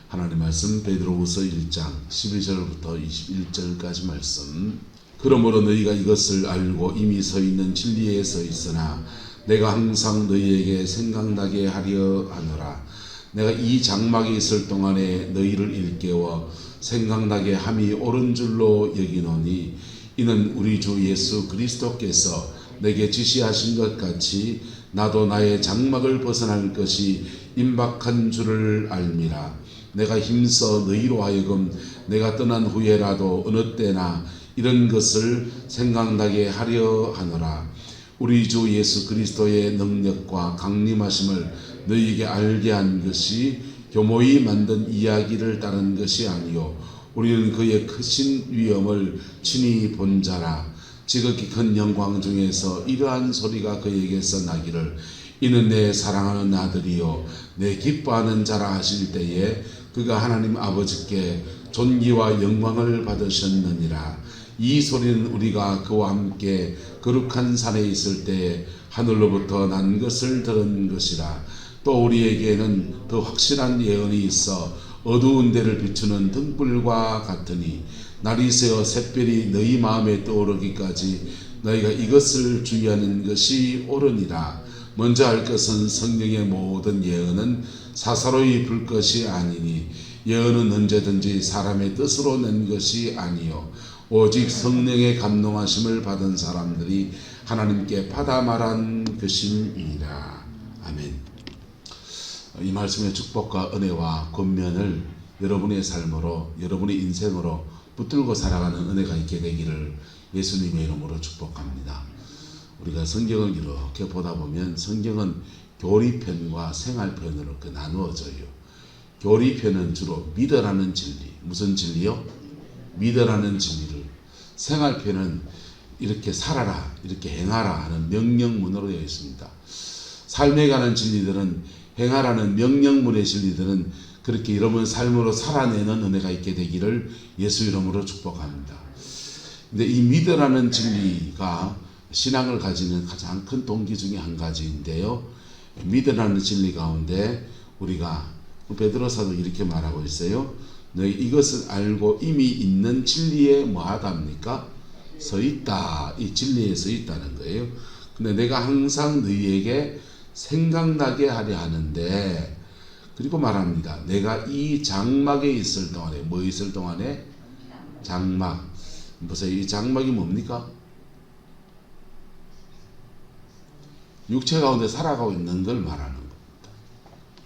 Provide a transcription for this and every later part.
하나님 말씀 베드로후서 1장 12절부터 21절까지 말씀. 그러므로 너희가 이것을 알고 이미 서 있는 진리에 서 있으나 내가 항상 너희에게 생각나게 하려 하노라. 내가 이 장막에 있을 동안에 너희를 일깨워 생각나게 함이 옳은 줄로 여기노니 이는 우리 주 예수 그리스도께서 내게 지시하신 것 같이 나도 나의 장막을 벗어날 것이 임박한 줄을 알미라. 내가 힘써 너희로 하여금 내가 떠난 후에라도 어느 때나 이런 것을 생각나게 하려 하노라. 우리 주 예수 그리스도의 능력과 강림하심을 너희에게 알게 한 것이 교모히 만든 이야기를 따른 것이 아니요 우리는 그의 크신 위엄을 친히 본 자라. 지극히 큰 영광 중에서 이러한 소리가 그에게서 나기를 이는 내 사랑하는 아들이요 내 기뻐하는 자라 하실 때에 그가 하나님 아버지께 존귀와 영광을 받으셨느니라. 이 소리는 우리가 그와 함께 거룩한 산에 있을 때에 하늘로부터 난 것을 들은 것이라. 또 우리에게는 더 확실한 예언이 있어 어두운 데를 비추는 등불과 같으니 날이 새어 샛별이 너희 마음에 떠오르기까지 너희가 이것을 주의하는 것이 옳으니라. 먼저 할 것은 성경의 모든 예언은 사사로이 불 것이 아니니 예언은 언제든지 사람의 뜻으로 낸 것이 아니요 오직 성령의 감동하심을 받은 사람들이 하나님께 받아 말한 것임이라. 아멘. 이 말씀의 축복과 은혜와 권면을 여러분의 삶으로 여러분의 인생으로 붙들고 살아가는 은혜가 있게 되기를 예수님의 이름으로 축복합니다. 우리가 성경을 이렇게 보다 보면 성경은 교리편과 생활편으로 이렇게 나누어져요. 교리편은 주로 믿으라는 진리, 무슨 진리요? 믿으라는 진리를, 생활편은 이렇게 살아라, 이렇게 행하라 하는 명령문으로 되어 있습니다. 삶에 관한 진리들은 행하라는 명령문의 진리들은 그렇게 여러분 삶으로 살아내는 은혜가 있게 되기를 예수 이름으로 축복합니다. 근데 이 믿으라는 진리가 신앙을 가지는 가장 큰 동기 중에 한 가지인데요. 믿으라는 진리 가운데 우리가 베드로사도 이렇게 말하고 있어요. 너희 이것을 알고 이미 있는 진리에 뭐하답니까? 서 있다. 이 진리에 서 있다는 거예요. 근데 내가 항상 너희에게 생각나게 하려 하는데, 그리고 말합니다. 내가 이 장막에 있을 동안에, 뭐 있을 동안에? 장막. 보세요. 이 장막이 뭡니까? 육체 가운데 살아가고 있는 걸 말하는 겁니다.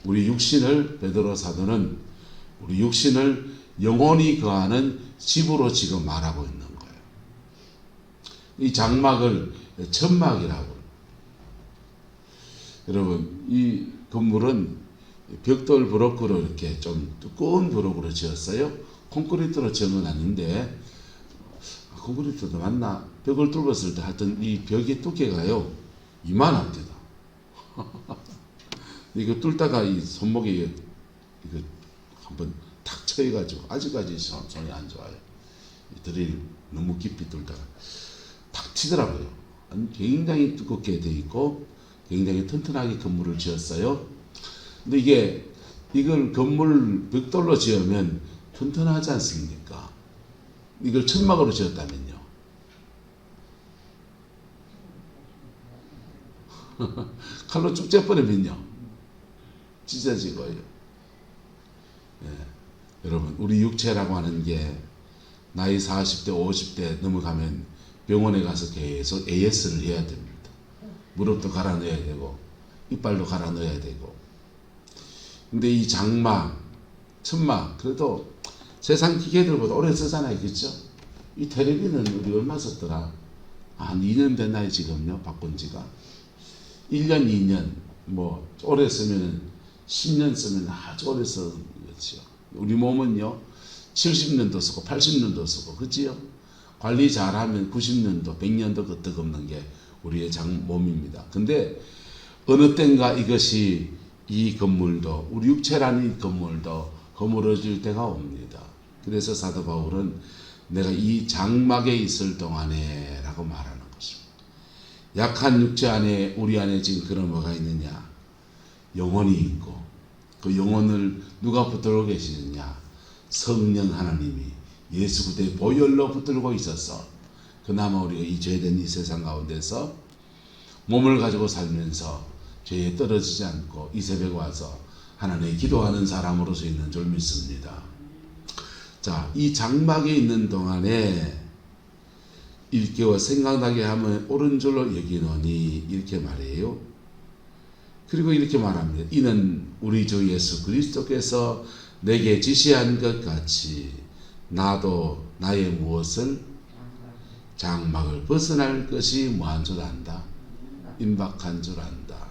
우리 육신을, 베드로 사도는 우리 육신을 영원히 거하는 집으로 지금 말하고 있는 거예요. 이 장막을 천막이라고. 여러분, 이 건물은 벽돌 브로크로 이렇게 좀 두꺼운 브로크로 지었어요. 콘크리트로 지은 건 아닌데, 콘크리트도 맞나? 벽을 뚫었을 때 하여튼 이 벽의 두께가요, 이만합니다. 이거 뚫다가 이 손목에 이거 한번 탁 쳐해가지고 아직까지 손이 안 좋아요. 드릴 너무 깊이 뚫다가 탁 치더라고요. 굉장히 두껍게 돼 있고 굉장히 튼튼하게 건물을 지었어요. 근데 이걸 건물 벽돌로 지으면 튼튼하지 않습니까? 이걸 천막으로 지었다면요. 칼로 쭉 째버리면요. 찢어지고요. 예. 여러분, 우리 육체라고 하는 게 나이 40대, 50대 넘어가면 병원에 가서 계속 AS를 해야 됩니다. 무릎도 갈아 넣어야 되고, 이빨도 갈아 넣어야 되고. 근데 이 장막, 천막, 그래도 세상 기계들보다 오래 쓰잖아요. 그렇죠? 이 텔레비는 우리 얼마 썼더라? 한 2년 됐나요, 지금요? 바꾼 지가? 1년, 2년, 뭐, 오래 쓰면 10년 쓰면 아주 오래 쓰는 거죠. 우리 몸은요, 70년도 쓰고 80년도 쓰고, 그치요? 관리 잘하면 90년도, 100년도 끄떡 없는 게 우리의 몸입니다. 근데 어느 땐가 이것이 이 건물도, 우리 육체라는 이 건물도 허물어질 때가 옵니다. 그래서 사도 바울은 내가 이 장막에 있을 동안에 라고 말하는 것입니다. 약한 육체 안에, 우리 안에 지금 그런 뭐가 있느냐? 영혼이 있고, 그 영혼을 누가 붙들고 계시느냐? 성령 하나님이 예수 그리스도의 보혈로 붙들고 있어서 그나마 우리가 이 죄된 이 세상 가운데서 몸을 가지고 살면서 죄에 떨어지지 않고 이 새벽에 와서 하나님의 기도하는 사람으로서 있는 줄 믿습니다. 자, 이 장막에 있는 동안에 일깨워 생각나게 하면 옳은 줄로 여기노니 이렇게 말해요. 그리고 이렇게 말합니다. 이는 우리 주 예수 그리스도께서 내게 지시한 것 같이 나도 나의 무엇을 장막을 벗어날 것이 뭐한 줄 안다. 임박한 줄 안다.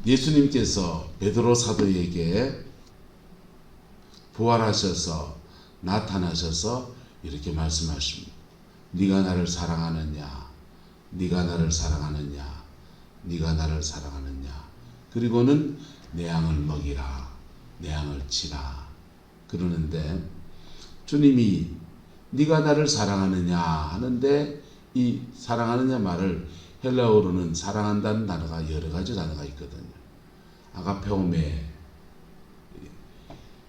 예수님께서 베드로 사도에게 부활하셔서 나타나셔서 이렇게 말씀하십니다. 네가 나를 사랑하느냐? 네가 나를 사랑하느냐? 네가 나를 사랑하느냐? 그리고는 내 양을 먹이라. 내 양을 치라. 그러는데 주님이 네가 나를 사랑하느냐 하는데 이 사랑하느냐 말을 헬라어로는 사랑한다는 단어가 여러 가지 단어가 있거든요. 아가페오메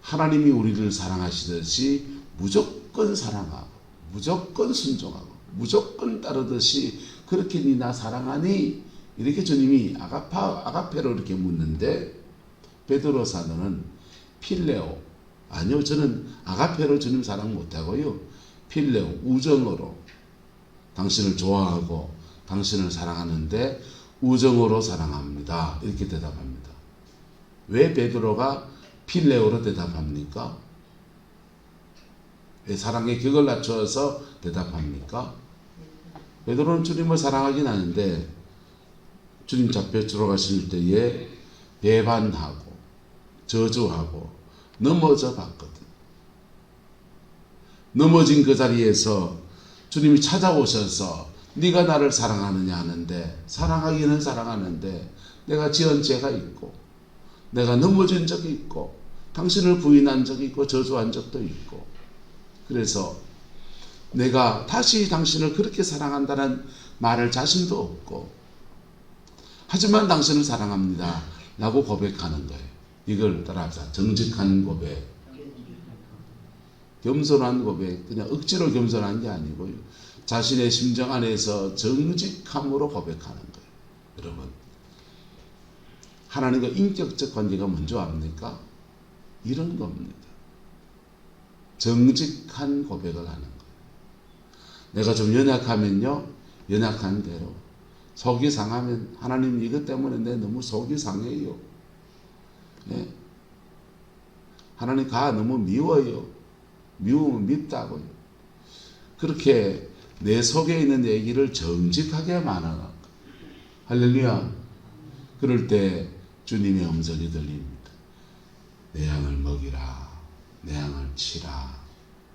하나님이 우리를 사랑하시듯이 무조건 사랑하고 무조건 순종하고 무조건 따르듯이 그렇게 니 나 사랑하니? 이렇게 주님이 아가페로 이렇게 묻는데 베드로 사도는 필레오 아니요 저는 아가페로 주님 사랑 못하고요 필레오 우정으로 당신을 좋아하고 당신을 사랑하는데 우정으로 사랑합니다. 이렇게 대답합니다. 왜 베드로가 필레오로 대답합니까? 왜 사랑의 격을 낮춰서 대답합니까? 베드로는 주님을 사랑하긴 하는데 주님 잡혀 들어가실 때에 배반하고 저주하고 넘어져 봤거든. 넘어진 그 자리에서 주님이 찾아오셔서 네가 나를 사랑하느냐 하는데 사랑하기는 사랑하는데 내가 지은 죄가 있고 내가 넘어진 적이 있고 당신을 부인한 적이 있고 저주한 적도 있고 그래서 내가 다시 당신을 그렇게 사랑한다는 말할 자신도 없고 하지만 당신을 사랑합니다 라고 고백하는 거예요. 이걸 따라합시다. 정직한 고백, 겸손한 고백, 그냥 억지로 겸손한 게 아니고요. 자신의 심정 안에서 정직함으로 고백하는 거예요. 여러분, 하나님과 인격적 관계가 뭔지 압니까? 이런 겁니다. 정직한 고백을 하는 거예요. 내가 좀 연약하면요, 연약한 대로. 속이 상하면 하나님 이것 때문에 내 너무 속이 상해요. 네? 하나님 가 너무 미워요. 미우면 밉다고요. 그렇게 내 속에 있는 얘기를 정직하게 말하는 거예요. 할렐루야. 그럴 때 주님의 음성이 들립니다. 내 양을 먹이라. 내 양을 치라.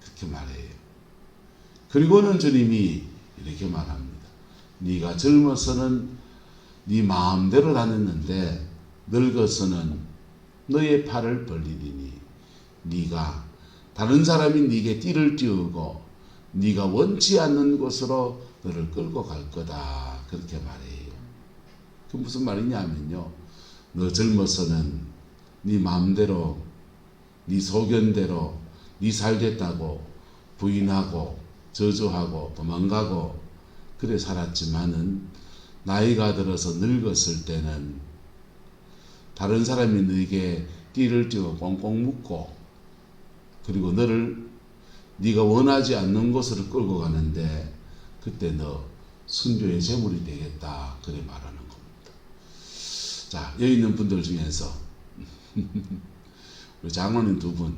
그렇게 말해요. 그리고는 주님이 이렇게 말합니다. 네가 젊어서는 네 마음대로 다녔는데 늙어서는 너의 팔을 벌리리니 네가 다른 사람이 네게 띠를 띄우고 네가 원치 않는 곳으로 너를 끌고 갈 거다. 그렇게 말해요. 그 무슨 말이냐면요. 너 젊어서는 네 마음대로 네 소견대로 네 살겠다고 부인하고 저주하고 도망가고 그래 살았지만은 나이가 들어서 늙었을 때는 다른 사람이 너에게 띠를 띄워 꽁꽁 묶고 그리고 너를 네가 원하지 않는 곳으로 끌고 가는데 그때 너 순교의 제물이 되겠다. 그래 말하는 겁니다. 자, 여기 있는 분들 중에서 우리 장로님 두 분,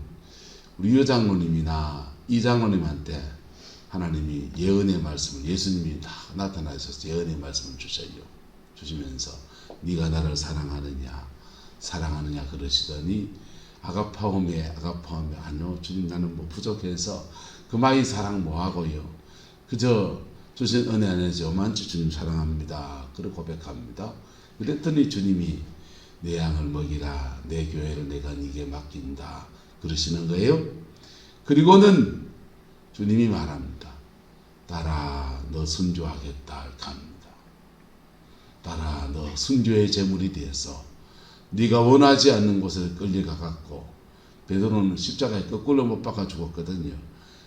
우리 유 장로님이나 이 장로님한테 하나님이 예언의 말씀을 예수님이 다 나타나셔서 예언의 말씀을 주시면서 네가 나를 사랑하느냐 그러시더니 아가파오메 아니요 주님 나는 뭐 부족해서 그마이 사랑 뭐하고요 그저 주신 은혜 안에서 요만치 주님 사랑합니다. 그렇게 고백합니다. 그랬더니 주님이 내 양을 먹이라 내 교회를 내가 네게 맡긴다 그러시는 거예요. 그리고는 주님이 말합니다. 따라 너 순교하겠다 합니다. 따라 너 순교의 제물이 되어서 네가 원하지 않는 곳에 끌려가갖고 베드로는 십자가에 거꾸로 못 박아 죽었거든요.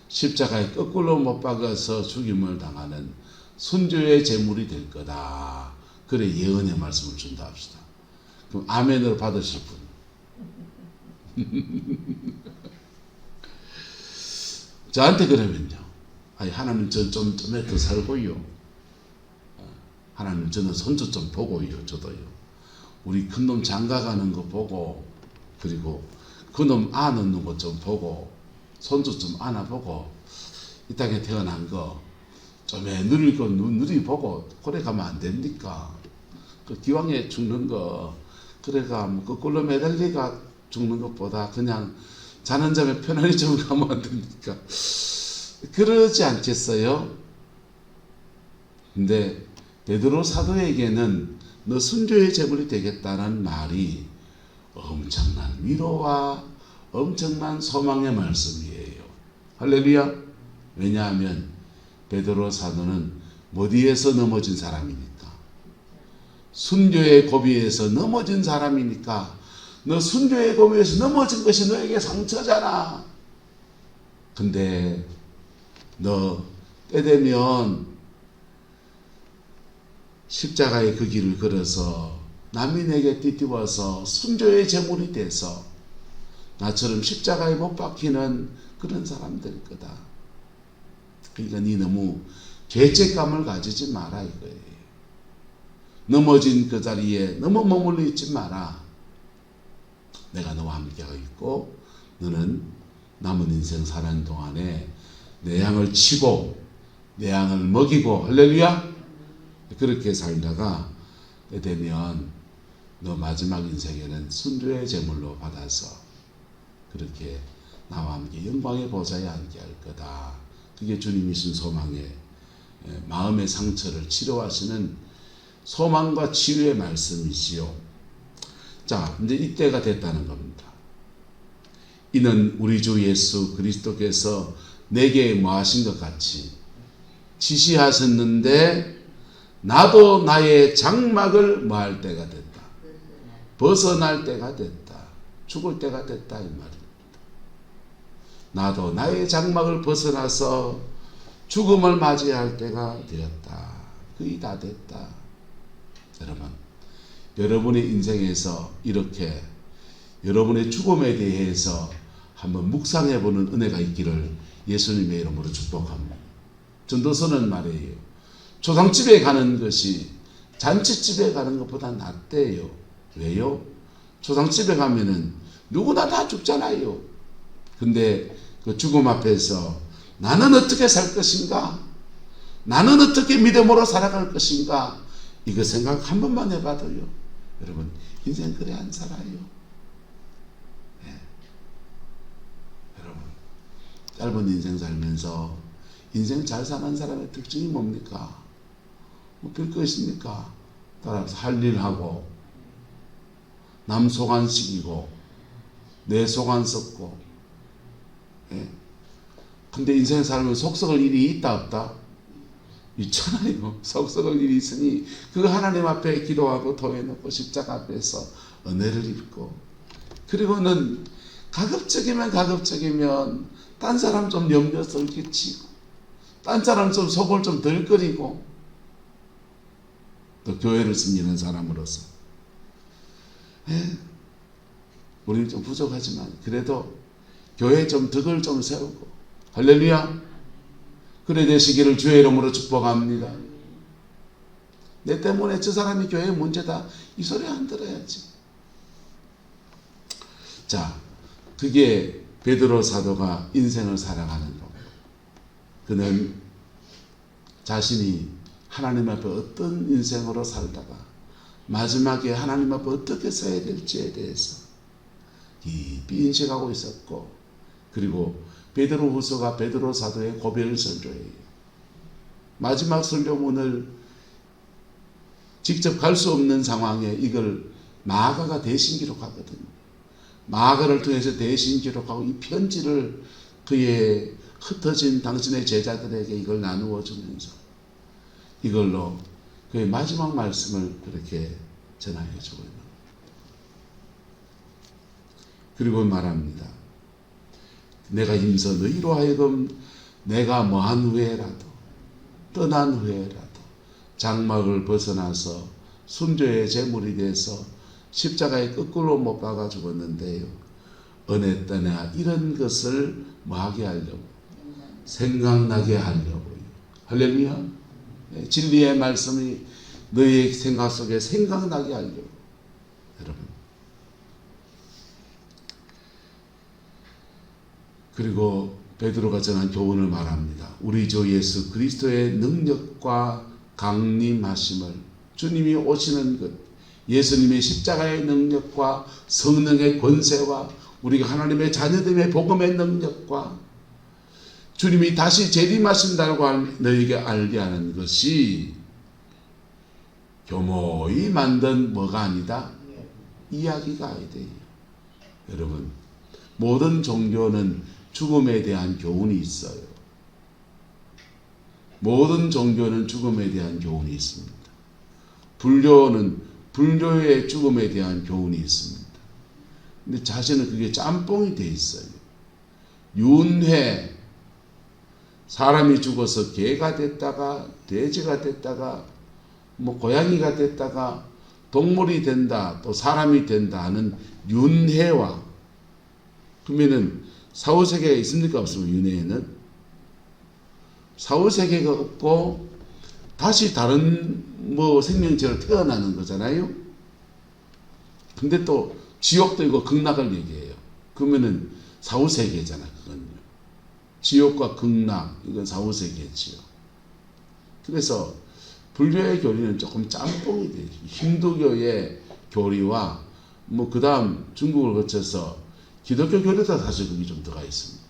십자가에 거꾸로 못 박아서 죽임을 당하는 순교의 제물이 될 거다. 그래 예언의 말씀을 준다 합시다. 그럼 아멘으로 받으실 분. 저한테 그러면요. 아니 하나님 전 좀 더 살고요. 하나님 저는 손주 좀 보고요. 저도요. 우리 큰놈 장가가는 거 보고 그리고 그놈 안 얻는 거 좀 보고 손주 좀 안아보고 이 땅에 태어난 거 좀 누리 보고 그래 가면 안 됩니까? 그 기왕에 죽는 거 그래가 뭐 거꾸로 매달리가 죽는 것보다 그냥 자는 잠에 편안히 좀 가면 안 됩니까? 그러지 않겠어요? 근데 베드로 사도에게는 너 순교의 제물이 되겠다는 말이 엄청난 위로와 엄청난 소망의 말씀이에요. 할렐루야. 왜냐하면 베드로 사도는 어디에서 넘어진 사람이니까? 순교의 고비에서 넘어진 사람이니까 너 순교의 고비에서 넘어진 것이 너에게 상처잖아. 근데 너 때되면 십자가의 그 길을 걸어서 남인에게 띠띠워서 순교의 제물이 돼서 나처럼 십자가에 못 박히는 그런 사람 될 거다. 그러니까 네 너무 죄책감을 가지지 마라 이거예요. 넘어진 그 자리에 너무 머물러 있지 마라. 내가 너와 함께하고 있고 너는 남은 인생 사는 동안에 내 양을 치고 내 양을 먹이고 할렐루야. 그렇게 살다가 되면 너 마지막 인생에는 순교의 제물로 받아서 그렇게 나와 함께 영광의 보좌에 앉게 할 거다. 그게 주님이 준 소망의 마음의 상처를 치료하시는 소망과 치유의 말씀이시요. 자, 이제 이때가 됐다는 겁니다. 이는 우리 주 예수 그리스도께서 내게 뭐 하신 것 같이 지시하셨는데 나도 나의 장막을 뭐 할 때가 됐다. 벗어날 때가 됐다. 죽을 때가 됐다 이 말입니다. 나도 나의 장막을 벗어나서 죽음을 맞이할 때가 되었다. 거의 다 됐다. 여러분, 여러분의 인생에서 이렇게 여러분의 죽음에 대해서 한번 묵상해보는 은혜가 있기를 예수님의 이름으로 축복합니다. 전도서는 말이에요. 초상집에 가는 것이 잔치집에 가는 것보다 낫대요. 왜요? 초상집에 가면은 누구나 다 죽잖아요. 근데 그 죽음 앞에서 나는 어떻게 살 것인가? 나는 어떻게 믿음으로 살아갈 것인가? 이거 생각 한 번만 해봐도요. 여러분 인생 그래 안 살아요. 네. 여러분 짧은 인생 살면서 인생 잘 사는 사람의 특징이 뭡니까? 뭐 별것입니까? 따라서 할 일 하고 남 속 안 시키고 내 속 안 썩고. 예. 근데 인생 살면 속 썩을 일이 있다 없다? 있잖아요. 속 썩을 일이 있으니 그 하나님 앞에 기도하고 토해놓고 십자가 앞에서 은혜를 입고 그리고는 가급적이면 딴 사람 좀 염려를 끼치고 딴 사람 좀 속을 좀 덜 끓이고 또 교회를 섬기는 사람으로서 우리는 좀 부족하지만 그래도 교회에 좀 덕을 좀 세우고 할렐루야 그래 되시기를 주의 이름으로 축복합니다. 내 때문에 저 사람이 교회에 문제다 이 소리 안 들어야지. 자, 그게 베드로 사도가 인생을 살아가는 겁니다. 그는 자신이 하나님 앞에 어떤 인생으로 살다가 마지막에 하나님 앞에 어떻게 서야 될지에 대해서 깊이 인식하고 있었고 그리고 베드로 후서가 베드로 사도의 고별 설교예요. 마지막 설교문을 직접 갈 수 없는 상황에 이걸 마가가 대신 기록하거든요. 마가를 통해서 대신 기록하고 이 편지를 그의 흩어진 당신의 제자들에게 이걸 나누어 주면서 이걸로 그의 마지막 말씀을 그렇게 전하여 주고 있는 거예요. 그리고 말합니다. 내가 힘써 너희로 하여금 내가 뭐한 후에라도 떠난 후에라도 장막을 벗어나서 순교의 제물이 돼서 십자가에 거꾸로 못 박아 죽었는데요. 은혜 떠나 이런 것을 뭐하게 하려고? 생각나게 하려고요. 할렐루야. 진리의 말씀이 너희의 생각 속에 생각나게 하려고. 여러분. 그리고 베드로가 전한 교훈을 말합니다. 우리 주 예수 그리스도의 능력과 강림하심을, 주님이 오시는 것, 예수님의 십자가의 능력과 성령의 권세와 우리가 하나님의 자녀됨의 복음의 능력과 주님이 다시 재림하신다고 너에게 알게 하는 것이 교모히 만든 뭐가 아니다? 이야기가 아니에요. 여러분, 모든 종교는 죽음에 대한 교훈이 있어요. 모든 종교는 죽음에 대한 교훈이 있습니다. 불교는 불교의 죽음에 대한 교훈이 있습니다. 근데 자신은 그게 짬뽕이 돼 있어요. 윤회, 사람이 죽어서 개가 됐다가 돼지가 됐다가 뭐 고양이가 됐다가 동물이 된다 또 사람이 된다 하는 윤회와, 그러면은 사후세계가 있습니까? 없습니까? 윤회에는 사후세계가 없고 다시 다른 뭐 생명체로 태어나는 거잖아요. 근데 또 지옥도 있고 극락을 얘기해요. 그러면은 사후세계잖아. 그건요. 지옥과 극락, 이건 사후세계지요. 그래서 불교의 교리는 조금 짬뽕이 돼요. 힌두교의 교리와 뭐 그 다음 중국을 거쳐서 기독교 교리도 사실 거기 좀 들어가 있습니다.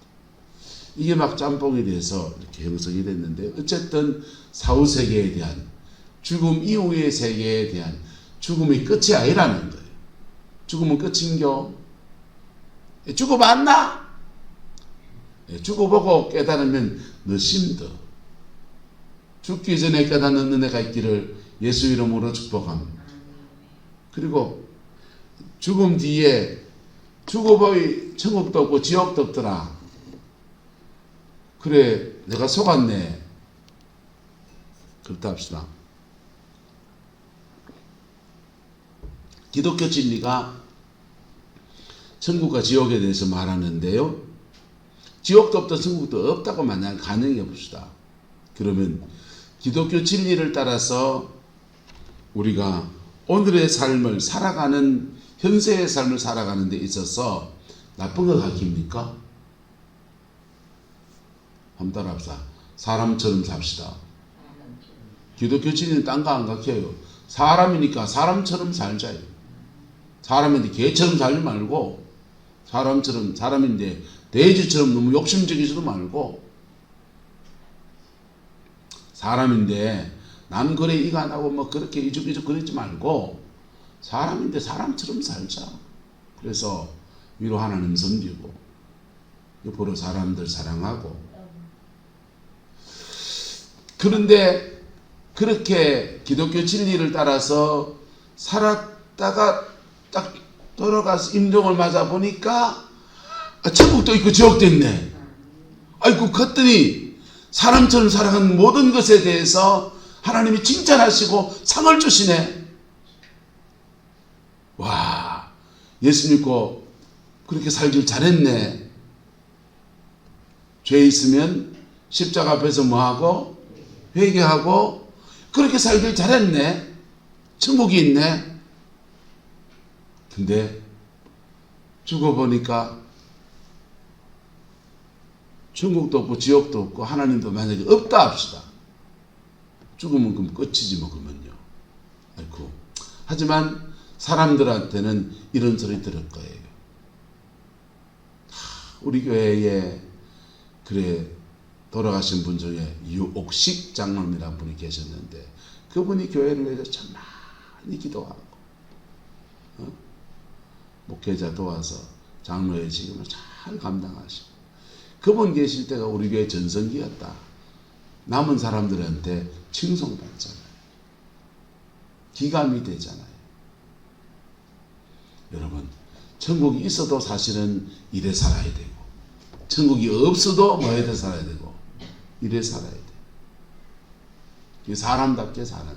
이게 막 짬뽕이 돼서 이렇게 형성이 됐는데, 어쨌든 사후세계에 대한, 죽음 이후의 세계에 대한 죽음이 끝이 아니라는 거예요. 죽음은 끝인겨? 죽어봤나? 죽어보고 깨달으면 너 심더. 죽기 전에 깨닫는 은혜가 있기를 예수 이름으로 축복합니다. 그리고 죽음 뒤에 죽어보이 천국도 없고 지옥도 없더라. 그래, 내가 속았네. 그렇다 합시다. 기독교 진리가 천국과 지옥에 대해서 말하는데요. 지옥도 없다 천국도 없다고 만약 가능해 봅시다. 그러면 기독교 진리를 따라서 우리가 오늘의 삶을 살아가는, 현세의 삶을 살아가는 데 있어서 나쁜 것 같습니까? 한번 따라합시다. 사람처럼 삽시다. 기독교 진리는 딴 거 안 같아요. 사람이니까 사람처럼 살자요. 사람인데 개처럼 살지 말고, 사람처럼, 사람인데 돼지처럼 너무 욕심적이지도 말고, 사람인데 남 그래 이거 안 하고 뭐 그렇게 이죽이죽 그러지 말고 사람인데 사람처럼 살자. 그래서 위로 하나님 섬기고 옆으로 사람들 사랑하고. 그런데 그렇게 기독교 진리를 따라서 살았다가 딱 돌아가서 임종을 맞아 보니까 천국도 있고 지옥도 있네. 아이고, 그랬더니 사람처럼 살아가는 모든 것에 대해서 하나님이 칭찬하시고 상을 주시네. 와, 예수 믿고 그렇게 살길 잘했네. 죄 있으면 십자가 앞에서 뭐하고? 회개하고 그렇게 살길 잘했네. 천국이 있네. 근데 죽어보니까 천국도 없고 지옥도 없고 하나님도 만약에 없다 합시다. 죽으면 그럼 끝이지 뭐. 그러면요. 아이고. 하지만 사람들한테는 이런 소리 들을 거예요. 우리 교회에 그래 돌아가신 분 중에 유옥식 장로님이라는 분이 계셨는데, 그분이 교회를 위해서 참 많이 기도하고 목회자 도와서 장로의 직임을 잘 감당하시고, 그분 계실 때가 우리 교회 전성기였다. 남은 사람들한테 칭송받잖아요. 기감이 되잖아요. 여러분, 천국이 있어도 사실은 이래 살아야 되고, 천국이 없어도 뭐 해야 돼? 살아야 되고, 이래 살아야 돼. 사람답게 사는.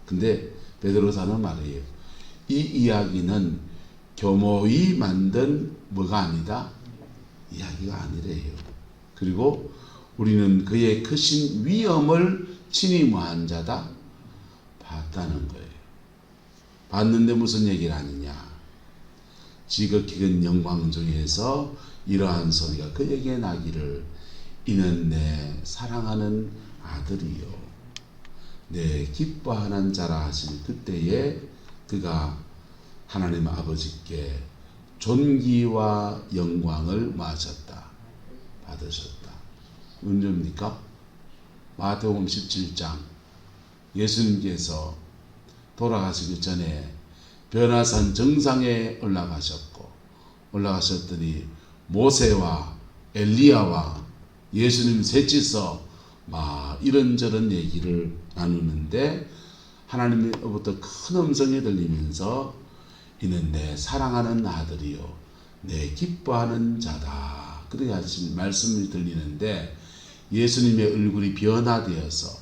근데 베드로사는 말이에요. 이 이야기는 교모이 만든 뭐가 아니다? 이야기가 아니래요. 그리고 우리는 그의 크신 위엄을 친히 뭐한 자다? 봤다는 거예요. 봤는데 무슨 얘기를 하느냐? 지극히 큰 영광 중에서 이러한 소리가 그에게 나기를, 이는 내 사랑하는 아들이요 내 기뻐하는 자라 하신 그때에 그가 하나님 아버지께 존귀와 영광을 받으셨다. 언제입니까? 마태복음 17장 예수님께서 돌아가시기 전에 변화산 정상에 올라가셨더니 모세와 엘리야와 예수님 셋이서 막 이런저런 얘기를 나누는데 하나님으로부터 큰 음성이 들리면서 이는 내 사랑하는 아들이요 내 기뻐하는 자다. 그렇게 하신 말씀이 들리는데 예수님의 얼굴이 변화되어서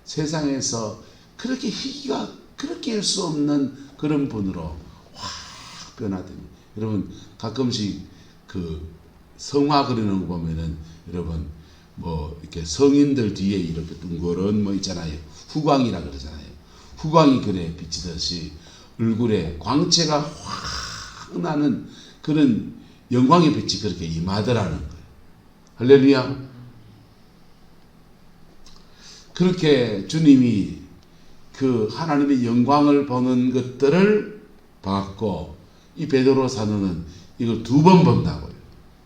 세상에서 그렇게 희기가 그렇게 할 수 없는 그런 분으로 확 변화됩니다. 여러분 가끔씩 그 성화 그리는 거 보면은 여러분 뭐 이렇게 성인들 뒤에 이렇게 둥그런 뭐 있잖아요. 후광이라 그러잖아요. 후광이 그래 비치듯이 얼굴에 광채가 확 나는 그런 영광의 빛이 그렇게 임하더라는 거예요. 할렐루야. 그렇게 주님이 그 하나님의 영광을 보는 것들을 봤고, 이 베드로 사도는 이걸 두 번 본다고요.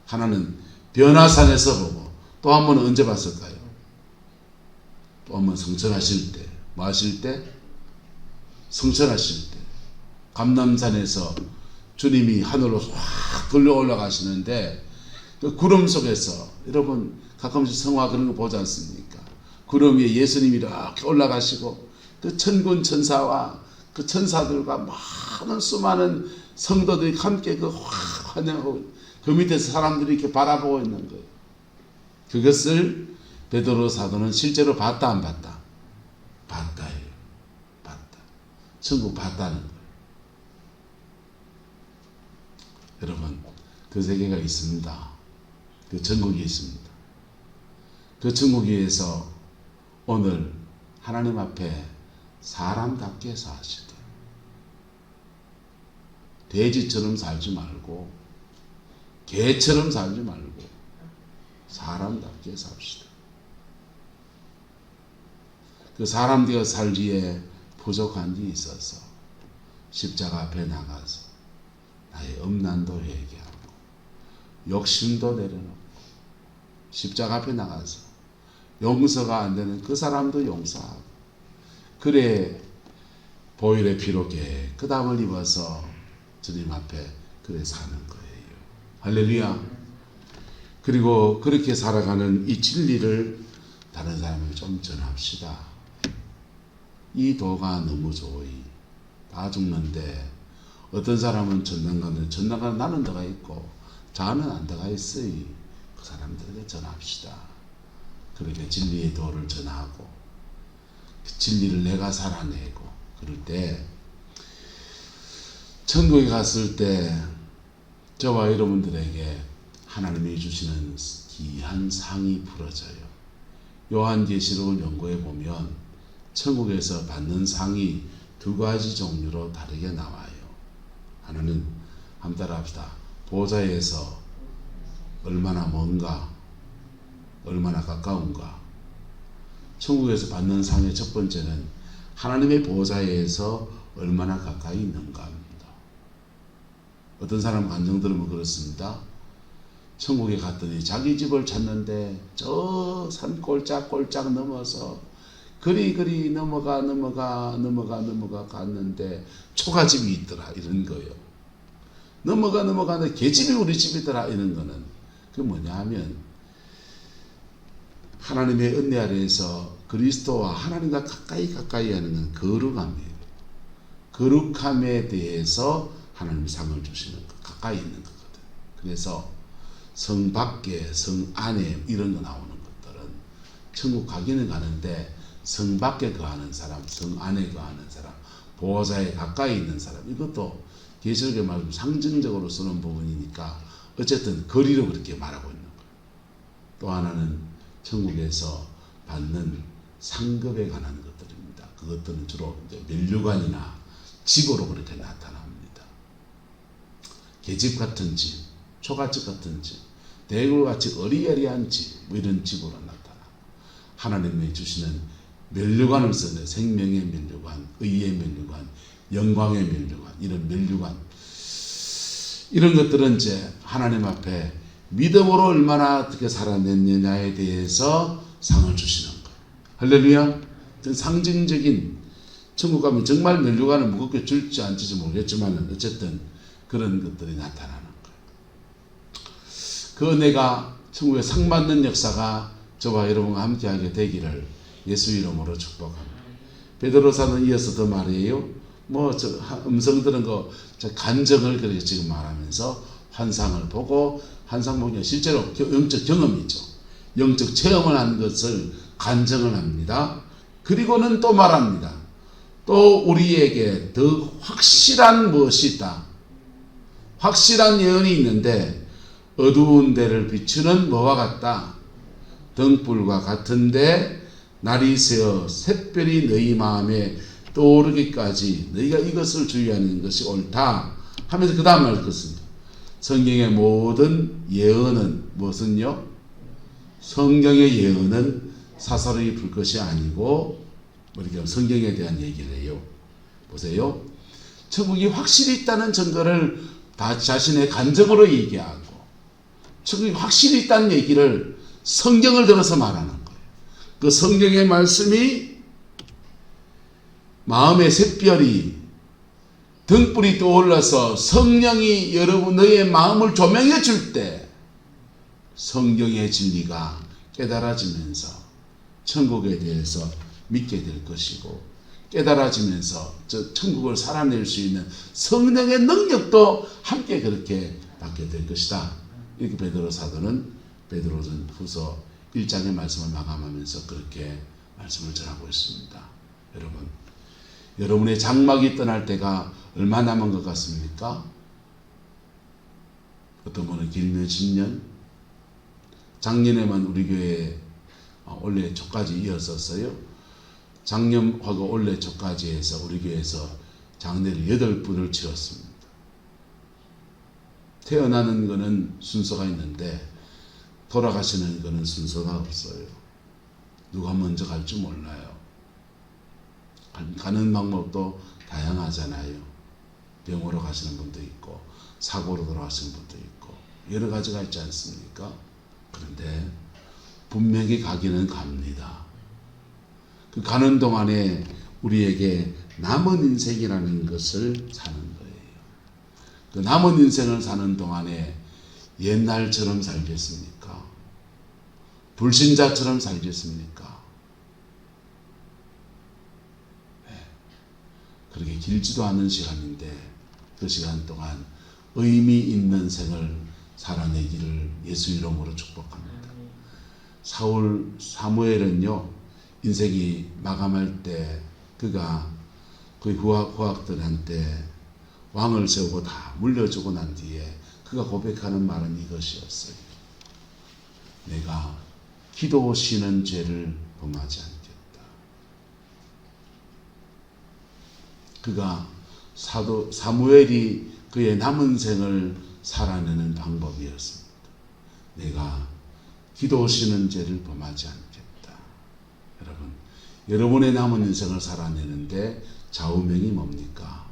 하나는 변화산에서 보고 또 한 번은 언제 봤을까요? 또 한 번 성천하실 때. 뭐 하실 때? 성천하실 때. 감람산에서 주님이 하늘로 확 들려 올라가시는데 그 구름 속에서 여러분 가끔씩 성화 그런 거 보지 않습니까? 구름 위에 예수님이 이렇게 올라가시고 그 천군 천사와 그 천사들과 많은 수많은 성도들이 함께 그 환영하고 그 밑에서 사람들이 이렇게 바라보고 있는 거예요. 그것을 베드로 사도는 실제로 봤다 안 봤다? 봤다예요. 봤다. 천국 봤다는 거예요. 여러분 그 세계가 있습니다. 그 천국이 있습니다. 그 천국에서 오늘 하나님 앞에 사람답게 사시되 돼지처럼 살지 말고 개처럼 살지 말고 사람답게 삽시다. 그 사람되어 살기에 부족한 게 있어서 십자가 앞에 나가서 나의 음란도 회개하고 욕심도 내려놓고 십자가 앞에 나가서 용서가 안 되는 그 사람도 용서하고 그래 보혈의 피로 깨끗함을 입어서 주님 앞에 그래 사는 거예요. 할렐루야. 그리고 그렇게 살아가는 이 진리를 다른 사람에게 좀 전합시다. 이 도가 너무 좋으니 다 죽는데 어떤 사람은 전당 가는 나는 들어가 있고 자는 안 들어가 있으니 그 사람들에게 전합시다. 그렇게 진리의 도를 전하고 그 진리를 내가 살아내고 그럴 때 천국에 갔을 때 저와 여러분들에게 하나님이 주시는 귀한 상이 부러져요. 요한계시록을 연구해 보면 천국에서 받는 상이 두 가지 종류로 다르게 나와요. 하나는 한번 따라합시다. 보좌에서 얼마나 먼가, 얼마나 가까운가. 천국에서 받는 상의 첫 번째는 하나님의 보좌에서 얼마나 가까이 있는가 합니다. 어떤 사람 간증 들으면 그렇습니다. 천국에 갔더니 자기 집을 찾는데 저 산 꼴짝꼴짝 넘어서 그리 넘어가 갔는데 초가집이 있더라 이런 거예요. 넘어가는데 계집이 우리 집이더라 이런 거는 그 뭐냐 하면 하나님의 은혜 아래에서 그리스도와 하나님과 가까이 하는 건 거룩함이에요. 거룩함에 대해서 하나님이 상을 주시는 것. 가까이 있는 거거든. 그래서 성 밖에, 성 안에 이런 거 나오는 것들은 천국 가기는 가는데 성 밖에 거하는 사람, 성 안에 거하는 사람, 보호자에 가까이 있는 사람, 이것도 계시록의 말씀 상징적으로 쓰는 부분이니까 어쨌든 거리로 그렇게 말하고 있는 거예요. 또 하나는 천국에서 받는 상급에 관한 것들입니다. 그것들은 주로 이제 면류관이나 집으로 그렇게 나타납니다. 계집 같은 집, 초가집 같은 집, 대굴같이 어리여리한 집, 뭐 이런 집으로 나타나. 하나님이 주시는 면류관을 쓰는 생명의 면류관, 의의 면류관, 영광의 면류관, 이런 면류관, 이런 것들은 이제 하나님 앞에 믿음으로 얼마나 어떻게 살아냈느냐에 대해서 상을 주시는 거예요. 할렐루야. 상징적인, 천국 가면 정말 면류관을 무겁게 줄지 안 줄지 모르겠지만 어쨌든 그런 것들이 나타나는 거예요. 그 은혜가 천국에 상받는 역사가 저와 여러분과 함께하게 되기를 예수 이름으로 축복합니다. 베드로사는 이어서 더 말해요. 음성 들은 거 간증을 그렇게 지금 말하면서 환상을 보고, 환상 보면 실제로 영적 경험이죠. 영적 체험을 한 것을 간증을 합니다. 그리고는 또 말합니다. 또 우리에게 더 확실한 무엇이 있다. 확실한 예언이 있는데 어두운 데를 비추는 뭐와 같다. 등불과 같은데 날이 새어 샛별이 너희 마음에 떠오르기까지 너희가 이것을 주의하는 것이 옳다 하면서 그 다음 말 듣습니다. 성경의 모든 예언은 무엇은요? 성경의 예언은 사사로이 불 것이 아니고 이렇게 성경에 대한 얘기를 해요. 보세요. 천국이 확실히 있다는 증거를 다 자신의 간증으로 얘기하고, 천국이 확실히 있다는 얘기를 성경을 들어서 말하는 거예요. 그 성경의 말씀이 마음의 샛별이 등불이 떠올라서 성령이 여러분 너의 마음을 조명해 줄 때 성경의 진리가 깨달아지면서 천국에 대해서 믿게 될 것이고, 깨달아지면서 저 천국을 살아낼 수 있는 성령의 능력도 함께 그렇게 받게 될 것이다. 이렇게 베드로 사도는 베드로전 후서 1장의 말씀을 마감하면서 그렇게 말씀을 전하고 있습니다. 여러분, 여러분의 장막이 떠날 때가 얼마 남은 것 같습니까? 어떤 분은 길면 10년, 작년에만 우리 교회에 올해 초까지 이었었어요. 작년하고 올해 초까지 해서 우리 교회에서 장례를 8분을 치렀습니다. 태어나는 거는 순서가 있는데 돌아가시는 거는 순서가 없어요. 누가 먼저 갈지 몰라요. 가는 방법도 다양하잖아요. 병으로 가시는 분도 있고 사고로 돌아가시는 분도 있고 여러 가지가 있지 않습니까? 그런데 분명히 가기는 갑니다. 그 가는 동안에 우리에게 남은 인생이라는 것을 사는 거예요. 그 남은 인생을 사는 동안에 옛날처럼 살겠습니까? 불신자처럼 살겠습니까? 네. 그렇게 길지도 않은 시간인데 그 시간 동안 의미 있는 생을 살아내기를 예수 이름으로 축복합니다. 사무엘은요, 인생이 마감할 때 그가 그 후학들한테 왕을 세우고 다 물려주고 난 뒤에 그가 고백하는 말은 이것이었어요. 내가 기도 쉬는 죄를 범하지 않겠다. 그가 사무엘이 그의 남은 생을 살아내는 방법이었습니다. 내가 기도 쉬는 죄를 범하지 않겠다. 여러분, 여러분의 남은 인생을 살아내는데 좌우명이 뭡니까?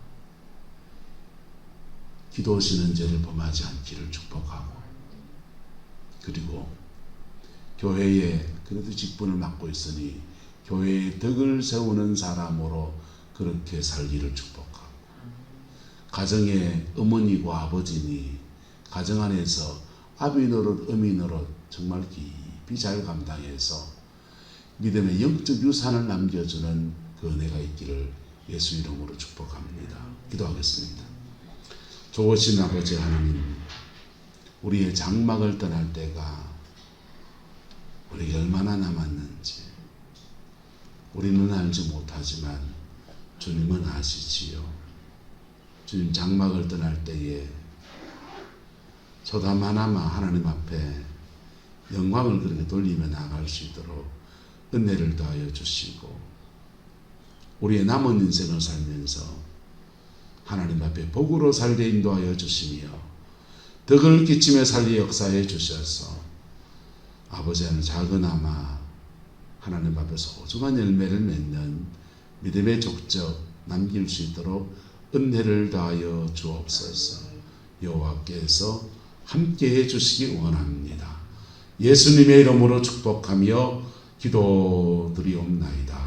기도 쉬는 죄를 범하지 않기를 축복하고, 그리고 교회에 그래도 직분을 맡고 있으니 교회의 덕을 세우는 사람으로 그렇게 살기를 축복하고, 가정의 어머니고 아버지니 가정 안에서 아비 노릇 어미 노릇 정말 깊이 잘 감당해서 믿음의 영적 유산을 남겨주는 그 은혜가 있기를 예수 이름으로 축복합니다. 기도하겠습니다. 좋으신 아버지 하나님, 우리의 장막을 떠날 때가 우리에게 얼마나 남았는지 우리는 알지 못하지만 주님은 아시지요. 주님 장막을 떠날 때에 소담하나마 하나님 앞에 영광을 그렇게 돌리며 나아갈 수 있도록 은혜를 더하여 주시고, 우리의 남은 인생을 살면서 하나님 앞에 복으로 살게 인도하여 주시며 덕을 끼치며 살게 역사해 주셔서 아버지는 작은아마 하나님 앞에서 소중한 열매를 맺는 믿음의 족적 남길 수 있도록 은혜를 다하여 주옵소서. 여호와께서 함께해 주시기 원합니다. 예수님의 이름으로 축복하며 기도드리옵나이다.